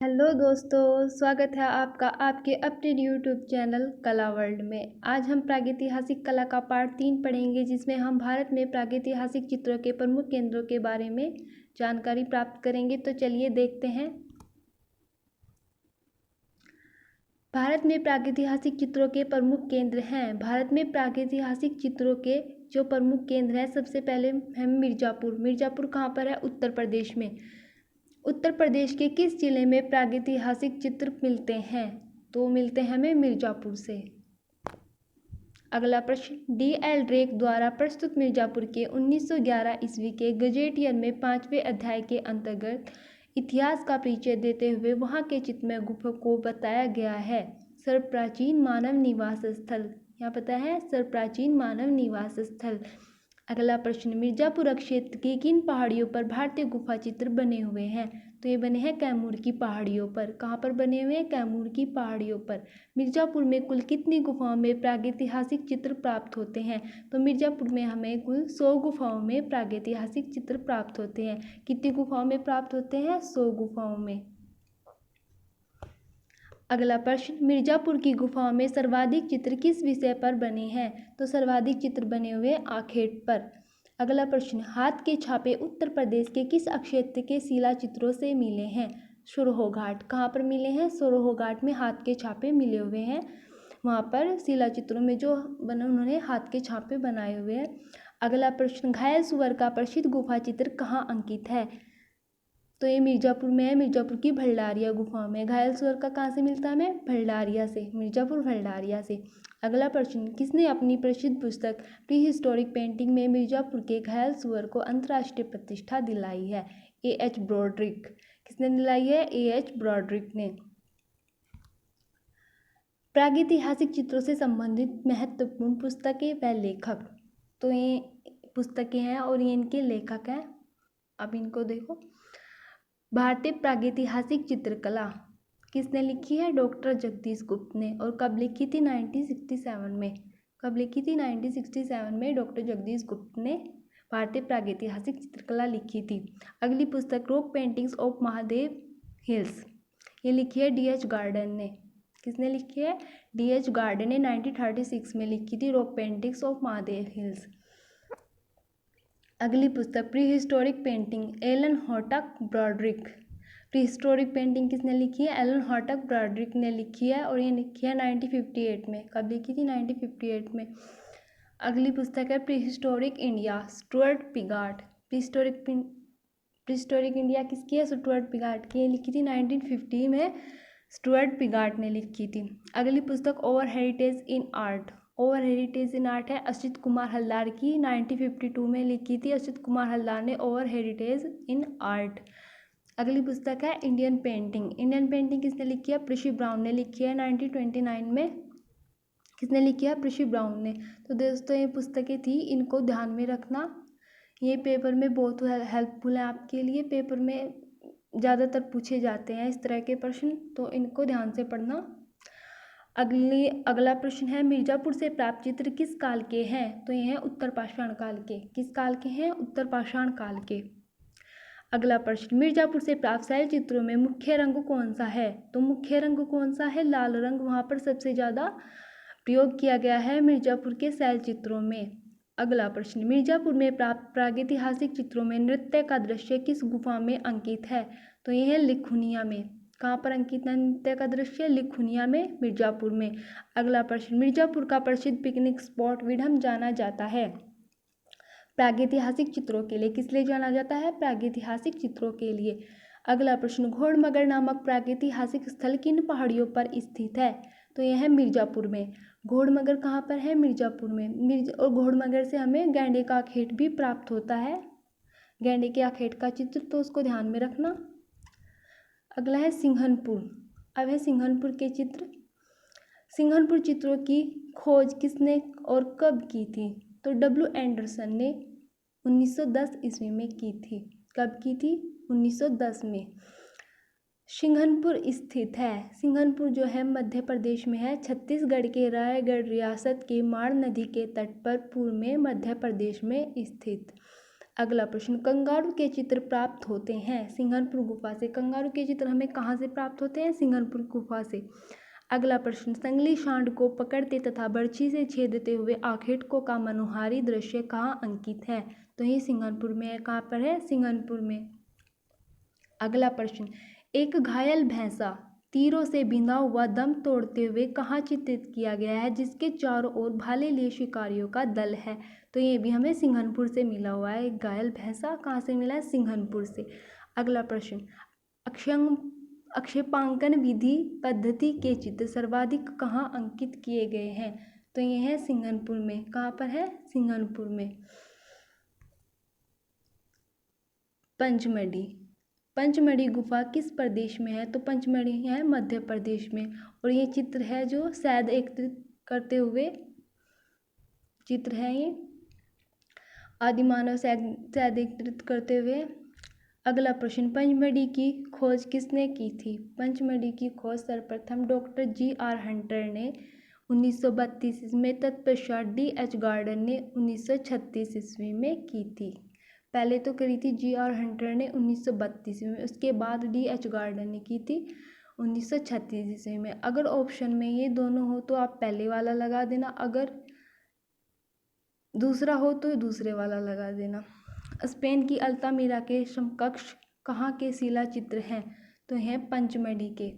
Hello दोस्तों, स्वागत है आपका आपके अपने यूट्यूब चैनल कला वर्ल्ड में। आज हम प्रागैतिहासिक कला का पार्ट 3 पढ़ेंगे, जिसमें हम भारत में प्रागैतिहासिक चित्रों के प्रमुख केंद्रों के बारे में जानकारी प्राप्त करेंगे। तो चलिए देखते हैं। भारत में प्रागैतिहासिक चित्रों के प्रमुख केंद्र हैं। भारत में प्रागैतिहासिक चित्रों के जो प्रमुख केंद्र हैं, सबसे पहले है मिर्ज़ापुर। मिर्ज़ापुर कहाँ पर है? उत्तर प्रदेश में। उत्तर प्रदेश के किस जिले में प्रागैतिहासिक चित्र मिलते हैं? तो मिलते हैं हमें मिर्ज़ापुर से। अगला प्रश्न, D.L. ड्रेक द्वारा प्रस्तुत मिर्ज़ापुर के 1911 ईस्वी के गजेटियर में 5वें अध्याय के अंतर्गत इतिहास का परिचय देते हुए वहां के चित्रमय गुफा को बताया गया है। सर्वप्राचीन मानव निवास स्थल, यहाँ पता है सर्वप्राचीन मानव निवास स्थल। अगला प्रश्न, मिर्ज़ापुर क्षेत्र की किन पहाड़ियों पर भारतीय गुफा चित्र बने हुए हैं? तो ये बने हैं कैमूर की पहाड़ियों पर। कहाँ पर बने हुए हैं? कैमूर की पहाड़ियों पर। मिर्ज़ापुर में कुल कितनी गुफाओं में प्रागैतिहासिक चित्र प्राप्त होते हैं? तो मिर्ज़ापुर में हमें कुल 100 गुफाओं में प्रागैतिहासिक चित्र प्राप्त होते हैं। कितनी गुफाओं में प्राप्त होते हैं? 100 गुफाओं में। अगला प्रश्न, मिर्ज़ापुर की गुफाओं में सर्वाधिक चित्र किस विषय पर बने हैं? तो सर्वाधिक चित्र बने हुए आखेट पर। अगला प्रश्न, हाथ के छापे उत्तर प्रदेश के किस क्षेत्र के शिला चित्रों से मिले हैं? सुरहो घाट। कहाँ पर मिले हैं? सुरहो घाट में हाथ के छापे मिले हुए हैं। वहाँ पर शिला चित्रों में जो बने उन्होंने हाथ के छापे बनाए हुए हैं। अगला प्रश्न, घायल सुअर का प्रसिद्ध गुफा चित्र कहाँ अंकित है? तो ये मिर्ज़ापुर में है, मिर्ज़ापुर की भंडारिया गुफा में। घायल सुअर का कहाँ से मिलता है हमें? भंडारिया से, मिर्ज़ापुर भंडारिया से। अगला प्रश्न, किसने अपनी प्रसिद्ध पुस्तक प्री हिस्टोरिक पेंटिंग में मिर्ज़ापुर के घायल सुअर को अंतर्राष्ट्रीय प्रतिष्ठा दिलाई है? A.H. ब्रॉड्रिक। किसने दिलाई है? A.H. ब्रॉड्रिक ने। प्रागैतिहासिक चित्रों से संबंधित महत्वपूर्ण पुस्तकें व लेखक, तो ये पुस्तकें हैं और ये इनके लेखक हैं। अब इनको देखो। भारतीय प्रागैतिहासिक चित्रकला किसने लिखी है? डॉक्टर जगदीश गुप्त ने। और कब लिखी थी? 1967 में। कब लिखी थी? 1967 में डॉक्टर जगदीश गुप्त ने भारतीय प्रागैतिहासिक चित्रकला लिखी थी। अगली पुस्तक, rock paintings of Mahadev hills, ये लिखी है D.H. गार्डन ने। किसने लिखी है? D.H. गार्डन ने 1936 में लिखी थी rock paintings of Mahadev hills. अगली पुस्तक, prehistoric painting, Alan Houghton Brodrick. Prehistoric painting किसने लिखी है? एलन हॉटक ब्रॉड्रिक ने लिखी है और ये लिखी है 1958 में। कब लिखी थी? 1958 में। अगली पुस्तक है prehistoric India, Stuart Piggott. Prehistoric India किसकी है? स्टुअर्ट पिगार्ड की। ये लिखी थी 1950 में, स्टुअर्ट पिगार्ड ने लिखी थी। अगली पुस्तक, ओवर हेरिटेज इन आर्ट। ओवर हेरिटेज इन आर्ट है असित कुमार हल्दार की, 1952 में लिखी थी असित कुमार हल्दार ने ओवर हेरिटेज इन आर्ट। अगली पुस्तक है इंडियन पेंटिंग। इंडियन पेंटिंग किसने लिखी है? पृथ्वी ब्राउन ने लिखी है 1929 में। किसने लिखी है? पृथ्वी ब्राउन ने। तो दोस्तों ये पुस्तकें थी, इनको ध्यान में रखना। ये पेपर में बहुत हेल्पफुल है आपके लिए। पेपर में ज़्यादातर पूछे जाते हैं इस तरह के प्रश्न, तो इनको ध्यान से पढ़ना। अगला प्रश्न है, मिर्ज़ापुर से प्राप्त चित्र किस काल के हैं? तो ये हैं उत्तर पाषाण काल के। किस काल के हैं? उत्तर पाषाण काल के। अगला प्रश्न, मिर्ज़ापुर से प्राप्त शैल चित्रों में मुख्य रंग कौन सा है? तो मुख्य रंग कौन सा है? लाल रंग वहाँ पर सबसे ज़्यादा प्रयोग किया गया है मिर्ज़ापुर के शैल चित्रों में। अगला प्रश्न, मिर्ज़ापुर में प्राप्त प्रागैतिहासिक चित्रों में नृत्य का दृश्य किस गुफा में अंकित है? तो ये है लिखुनिया में। कहाँ पर अंकित है नृत्य का दृश्य? लिखुनिया में, मिर्ज़ापुर में। अगला प्रश्न, मिर्ज़ापुर का प्रसिद्ध पिकनिक स्पॉट विडम जाना जाता है प्रागैतिहासिक चित्रों के लिए। किस लिए जाना जाता है? प्रागैतिहासिक चित्रों के लिए। अगला प्रश्न, घोड़मगर नामक प्रागैतिहासिक स्थल किन पहाड़ियों पर स्थित है? तो यह है मिर्ज़ापुर में। घोड़मगर कहाँ पर है? मिर्ज़ापुर में। और घोड़मगर से हमें गैंडे का आखेट भी प्राप्त होता है, गैंडे के आखेट का चित्र, तो उसको ध्यान में रखना। अगला है सिंघनपुर। अब है सिंघनपुर के चित्र। सिंघनपुर चित्रों की खोज किसने और कब की थी? तो W. एंडरसन ने 1910 ईस्वी में की थी। कब की थी? 1910 में। सिंघनपुर स्थित है, सिंघनपुर जो है मध्य प्रदेश में है, छत्तीसगढ़ के रायगढ़ रियासत के माण नदी के तट पर पूर्व में मध्य प्रदेश में स्थित। अगला प्रश्न, कंगारू के चित्र प्राप्त होते हैं सिंघनपुर गुफा से। कंगारू के चित्र हमें कहाँ से प्राप्त होते हैं? सिंघनपुर गुफा से। अगला प्रश्न, संगली सांड को पकड़ते तथा बर्छी से छेदते हुए आखेटकों का मनोहारी दृश्य कहाँ अंकित है? तो ये सिंघनपुर में है। कहाँ पर है? सिंघनपुर में। अगला प्रश्न, एक घायल भैंसा तीरों से बिंधा हुआ दम तोड़ते हुए कहाँ चित्रित किया गया है, जिसके चारों ओर भाले लिए शिकारियों का दल है? तो ये भी हमें सिंघनपुर से मिला हुआ है। एक घायल भैंसा कहाँ से मिला है? सिंघनपुर से। अगला प्रश्न, अक्षेपांकन विधि पद्धति के चित्र सर्वाधिक कहाँ अंकित किए गए हैं? तो ये है सिंघनपुर में। कहाँ पर है? सिंघनपुर में। पंचमढ़ी, पंचमढ़ी गुफा किस प्रदेश में है? तो पंचमढ़ी है मध्य प्रदेश में। और ये चित्र है जो शहद एकत्रित करते हुए चित्र है। ये आदिमानव शहद एकत्रित करते हुए। अगला प्रश्न, पंचमढ़ी की खोज किसने की थी? पंचमढ़ी की खोज सर्वप्रथम डॉक्टर जी.आर. हंटर ने 1932 ईस्वी में, तत्पश्चात डी.एच. गार्डन ने 1936 ईस्वी में की थी। पहले तो करी थी जी.आर. हंटर ने 1932 में, उसके बाद डी.एच. गार्डन ने की थी 1936 ईस्वी में। अगर ऑप्शन में ये दोनों हो तो आप पहले वाला लगा देना, अगर दूसरा हो तो दूसरे वाला लगा देना। स्पेन की अल्तामिरा के समकक्ष कहाँ के शिला चित्र हैं? तो हैं पंचमढ़ी के।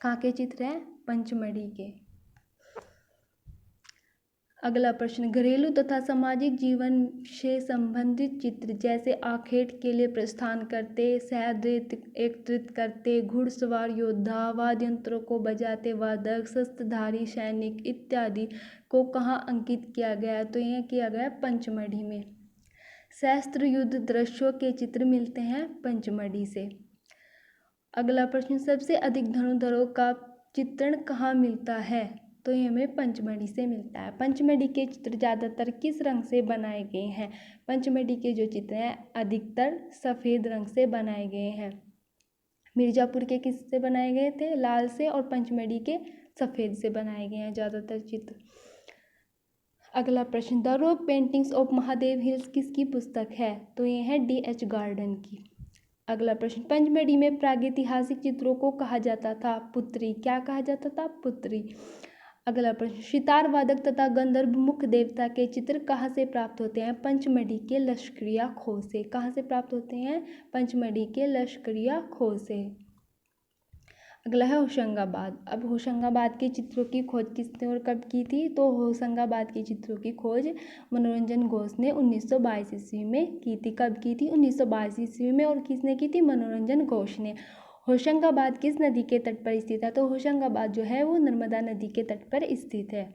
कहाँ के चित्र हैं? पंचमढ़ी के। अगला प्रश्न, घरेलू तथा सामाजिक जीवन से संबंधित चित्र जैसे आखेट के लिए प्रस्थान करते, शहद एकत्रित करते, घुड़सवार योद्धा, वाद्य यंत्रों को बजाते वादक, शस्त्रधारी सैनिक इत्यादि को कहाँ अंकित किया गया? तो यह किया गया पंचमढ़ी में। शस्त्र युद्ध दृश्यों के चित्र मिलते हैं पंचमढ़ी से। अगला प्रश्न, सबसे अधिक धनुर्धरों का चित्रण कहाँ मिलता है? तो ये हमें पंचमढ़ी से मिलता है। पंचमढ़ी के चित्र ज़्यादातर किस रंग से बनाए गए हैं? पंचमढ़ी के जो चित्र हैं अधिकतर सफ़ेद रंग से बनाए गए हैं। मिर्ज़ापुर के किस से बनाए गए थे? लाल से। और पंचमढ़ी के सफ़ेद से बनाए गए हैं ज़्यादातर चित्र। अगला प्रश्न, the rock paintings of Mahadev hills किसकी पुस्तक है? तो ये है डी.एच. गार्डन की। अगला प्रश्न, पंचमढ़ी में प्रागैतिहासिक चित्रों को कहा जाता था पुत्री। क्या कहा जाता था? पुत्री। अगला प्रश्न, सितार वादक तथा गंधर्व मुख्य देवता के चित्र कहाँ से प्राप्त होते हैं? पंचमढ़ी के लश्करिया खो से। कहाँ से प्राप्त होते हैं? पंचमढ़ी के लश्करिया खो से। अगला है होशंगाबाद। अब होशंगाबाद के चित्रों की खोज किसने और कब की थी? तो होशंगाबाद के चित्रों की खोज मनोरंजन घोष ने 1922 ईस्वी में की थी। कब की थी? 1922 ईस्वी में। और किसने की थी? मनोरंजन घोष ने। होशंगाबाद किस नदी के तट पर स्थित है? तो होशंगाबाद जो है वो नर्मदा नदी के तट पर स्थित है।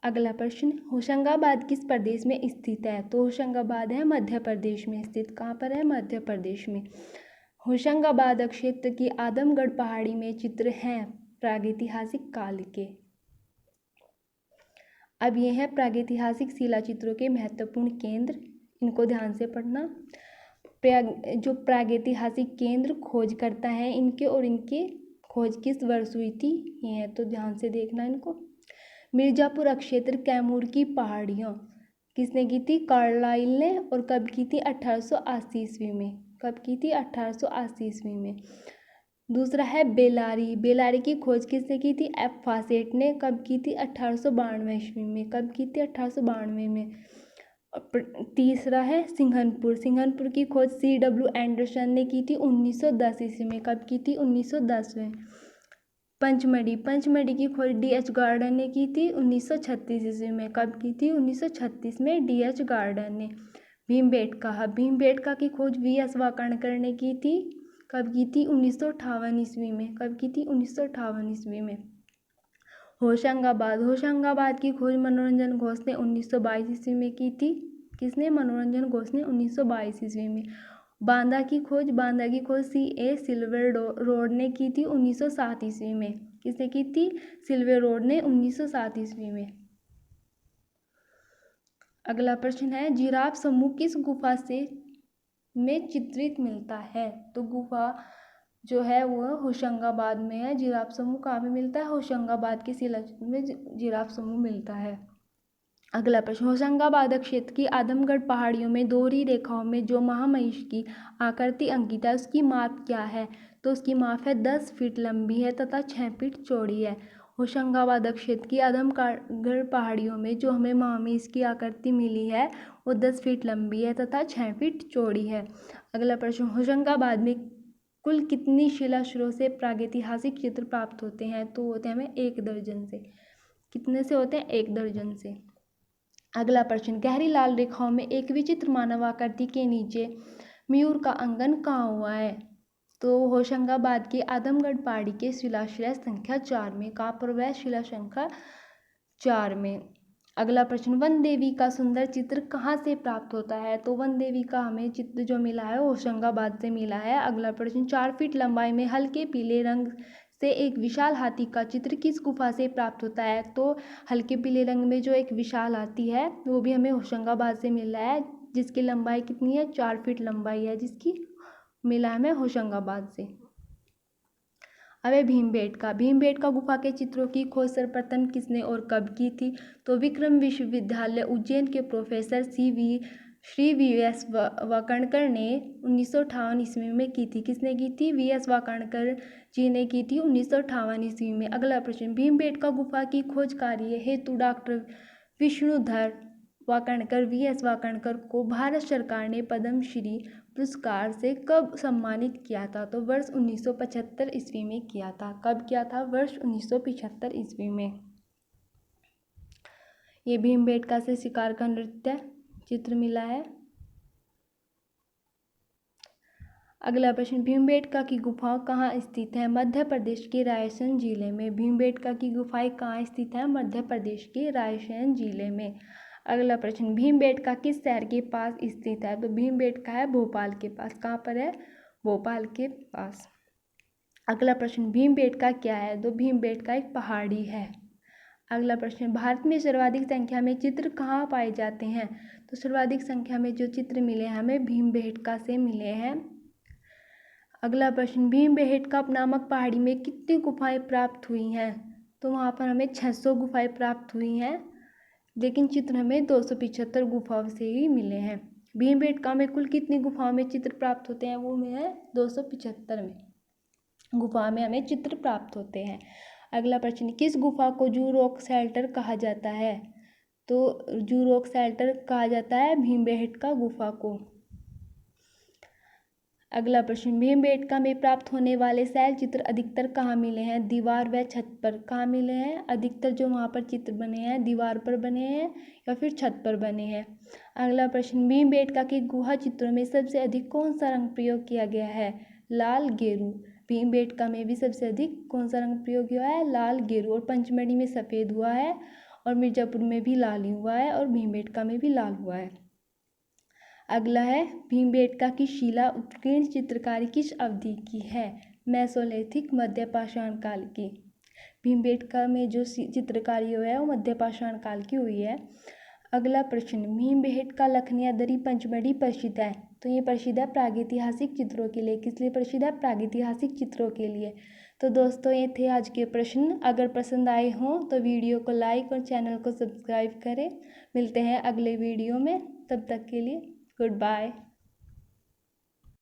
अगला प्रश्न, होशंगाबाद किस प्रदेश में स्थित है? तो होशंगाबाद है मध्य प्रदेश में स्थित। कहाँ पर है? मध्य प्रदेश में। होशंगाबाद क्षेत्र की आदमगढ़ पहाड़ी में चित्र हैं प्रागैतिहासिक काल के। अब ये है प्रागैतिहासिक शिला चित्रों के महत्वपूर्ण केंद्र, इनको ध्यान से पढ़ना। जो प्रागैतिहासिक केंद्र खोज करता है इनके, और इनके खोज किस वर्ष हुई थी ये है, तो ध्यान से देखना इनको। मिर्ज़ापुर क्षेत्र कैमूर की पहाड़ियाँ किसने की थी? कार्लाइल ने। और कब की थी? 1880 ईस्वी में। कब की थी? 1880 ईस्वी में। दूसरा है बेलारी। बेलारी की खोज किसने की थी? एफ फासेट ने। कब की थी? 1892 ईस्वी में। कब की थी? 1892 में। तीसरा है सिंघनपुर। सिंघनपुर की खोज C.W. एंडरसन ने की थी 1910 ईस्वी में। कब की थी? 1910 में। पंचमढ़ी। पंचमढ़ी की खोज डी.एच. गार्डन ने की थी 1936 ईस्वी में। कब की थी? 1936 में डी.एच. गार्डन ने। भीमबेटका। भीमबेटका की खोज V.S. वाकाणकर ने की थी। कब की थी? 1958 ईस्वी में। कब की थी? 1958 ईस्वी में। होशंगाबाद। होशंगाबाद की खोज मनोरंजन घोष ने 1922 ईस्वी में की थी। किसने? मनोरंजन घोष ने 1922 ईस्वी में। बांदा की खोज C.A. सिल्वर रोड ने की थी 1907 ईस्वी में। किसने की थी? सिल्वर रोड ने 1907 ईस्वी में। अगला प्रश्न है, जिराफ समूह किस गुफा से में चित्रित मिलता है? तो गुफा जो है वो होशंगाबाद में है। जिराफ समूह कहाँ में मिलता है? होशंगाबाद के शिलाचित्र में जिराफ समूह मिलता है। अगला प्रश्न, होशंगाबाद क्षेत्र की आदमगढ़ पहाड़ियों में दोहरी रेखाओं में जो महामहिष की आकृति अंकित है उसकी माप क्या है? तो उसकी माप है 10 फीट लंबी है तथा 6 फीट चौड़ी है। होशंगाबाद क्षेत्र की आदमगढ़ पहाड़ियों में जो हमें महामहिष की आकृति मिली है वो 10 फीट लंबी है तथा 6 फीट चौड़ी है। अगला प्रश्न, होशंगाबाद में कुल कितनी शिलाश्रों से प्रागैतिहासिक चित्र प्राप्त होते हैं? तो होते हैं हमें 1 दर्जन से। कितने से होते हैं? 1 दर्जन से। अगला प्रश्न, गहरी लाल रेखाओं में एक विचित्र मानव आकृति के नीचे मयूर का अंकन कहाँ हुआ है? तो होशंगाबाद के आदमगढ़ पहाड़ी के शिलाश्रय संख्या 4 में। कहाँ पर वह? शिला संख्या 4 में। अगला प्रश्न, वन देवी का सुंदर चित्र कहाँ से प्राप्त होता है? तो वन देवी का हमें चित्र जो मिला है होशंगाबाद से मिला है। अगला प्रश्न, 4 फीट लंबाई में हल्के पीले रंग से एक विशाल हाथी का चित्र किस गुफा से प्राप्त होता है? तो हल्के पीले रंग में जो एक विशाल हाथी है वो भी हमें होशंगाबाद से मिला है, जिसकी लंबाई कितनी है? 4 फीट लंबाई है, जिसकी मिला हमें होशंगाबाद से। अब है भीमबेटका गुफा के चित्रों की खोज सर्वप्रथम किसने और कब की थी? तो विक्रम विश्वविद्यालय उज्जैन के प्रोफेसर श्री वी.एस. वाकणकर ने 1958 ईस्वी में की थी। किसने की थी? वी.एस. वाकणकर जी ने की थी 1958 ईस्वी में। अगला प्रश्न, भीमबेटका गुफा की खोज कार्य हेतु डॉक्टर विष्णुधर वाकणकर वी.एस. वाकणकर को भारत सरकार ने पद्मश्री पुरस्कार से कब सम्मानित किया था? तो वर्ष 1975 ईस्वी में किया था। कब किया था? वर्ष 1975 ईस्वी में। ये भीमबेटका से शिकार का नृत्य चित्र मिला है। अगला प्रश्न, भीमबेटका की गुफा कहाँ स्थित है? मध्य प्रदेश के रायसेन जिले में। भीमबेटका की गुफाएं कहाँ स्थित है? मध्य प्रदेश के रायसेन जिले में। अगला प्रश्न, भीमबेटका किस शहर के पास स्थित है? तो भीमबेटका है भोपाल के पास। कहाँ पर है? भोपाल के पास। अगला प्रश्न, भीमबेटका क्या है? तो भीमबेटका एक पहाड़ी है। अगला प्रश्न, भारत में सर्वाधिक संख्या में चित्र कहाँ पाए जाते हैं? तो सर्वाधिक संख्या में जो चित्र मिले हैं हमें भीमबेटका से मिले हैं। अगला प्रश्न, भीमबेटका नामक पहाड़ी में कितनी गुफाएं प्राप्त हुई हैं? तो वहाँ पर हमें 600 गुफाएं प्राप्त हुई हैं, लेकिन चित्र हमें 275 गुफाओं से ही मिले हैं। भीमबेटका में कुल कितनी गुफाओं में चित्र प्राप्त होते हैं? वो में है 275 में गुफा में हमें चित्र प्राप्त होते हैं। अगला प्रश्न, किस गुफा को जू रॉक शेल्टर कहा जाता है? तो जू रॉक शेल्टर कहा जाता है भीमबेटका गुफा को। अगला प्रश्न, भीमबेटका में प्राप्त होने वाले शैल चित्र अधिकतर कहाँ मिले हैं? दीवार व छत पर। कहाँ मिले हैं? अधिकतर जो वहाँ पर चित्र बने हैं दीवार पर बने हैं या फिर छत पर बने हैं। अगला प्रश्न, भीमबेटका के गुहा चित्रों में सबसे अधिक कौन सा रंग प्रयोग किया गया है? लाल गेरू। भीमबेटका में भी सबसे अधिक कौन सा रंग प्रयोग हुआ है? लाल गेरू। और पंचमढ़ी में सफ़ेद हुआ है और मिर्जापुर में भी लाल ही हुआ है और भीमबेटका में भी लाल हुआ है। अगला है, भीमबेटका की शिला उत्कीर्ण चित्रकारी किस अवधि की है? मेसोलिथिक, मध्य पाषाण काल की। भीमबेटका में जो चित्रकारी हुई है वो मध्य पाषाण काल की हुई है। अगला प्रश्न, भीमबेटका लखनिया दरी पंचमढ़ी प्रसिद्ध है। तो ये प्रसिद्ध है प्रागैतिहासिक चित्रों के लिए। किस लिए प्रसिद्ध है? प्रागैतिहासिक चित्रों के लिए। तो दोस्तों ये थे आज के प्रश्न। अगर पसंद आए हों तो वीडियो को लाइक और चैनल को सब्सक्राइब करें। मिलते हैं अगले वीडियो में, तब तक के लिए गुड बाय।